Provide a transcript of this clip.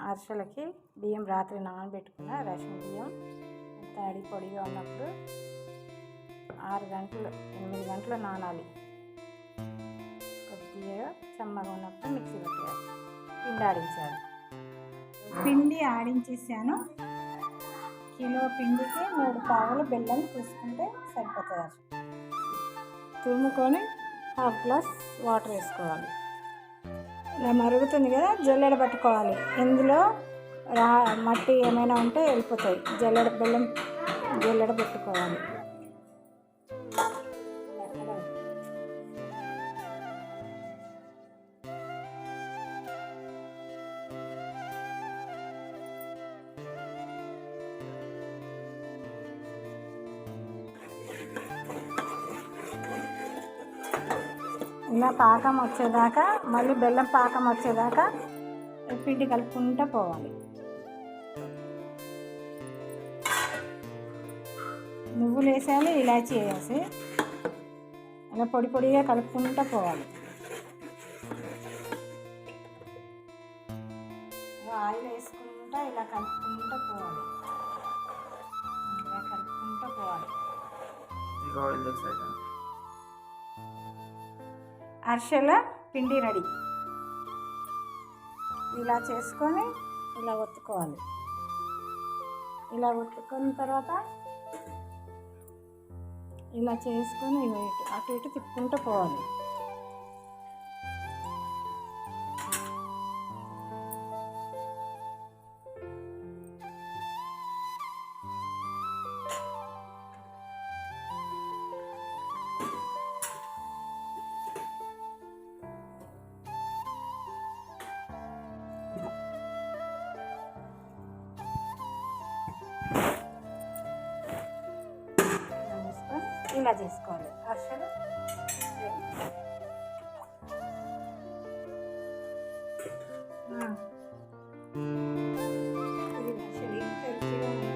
అరిసెలకి బియ్యం రాత్రి నానబెట్టుకున్న రేషన్ బియ్యం తడి పొడిగా ఉన్నప్పుడు 6 గంటలు 8 గంటలు నానాలి. కొద్దిగా చెమ్మగా ఉన్నప్పుడు మిక్సీ పెట్టాలి. పిండి ఆడించాలి. పిండి ఆడించేసాను. కిలో పిండికి 3 పావులు బెల్లం తీసుకుంటే సరిపోతుంది. తురుముకొని 1/2 గ్లాస్ వాటర్ వేసుకోవాలి. ఇలా మరుగుతుంది కదా, జల్లెడ పట్టుకోవాలి. ఇందులో మట్టి ఏమైనా ఉంటే వెళ్ళిపోతాయి. బెల్లం జల్లెడ పెట్టుకోవాలి. ఇలా పాకం వచ్చేదాకా, మళ్ళీ బెల్లం పాకం వచ్చేదాకా పిండి కలుపుకుంటూ పోవాలి. నువ్వులు వేసేయాలి, ఇలాచీ వేసి అలా పొడి పొడిగా కలుపుకుంటూ పోవాలి. ఆయిల్ వేసుకుంటూ ఇలా కలుపుకుంటూ పోవాలి. ఇలా కలుపుకుంటూ పోవాలి. అరిసెల పిండి రెడీ. ఇలా చేసుకొని ఇలా ఒత్తుకోవాలి. ఇలా ఒత్తుకున్న తర్వాత ఇలా చేసుకొని అటు ఇటు తిప్పుకుంటూ పోవాలి. ఇలా చేసుకోవాలి. అరిసెలు ఇది అరిసెలు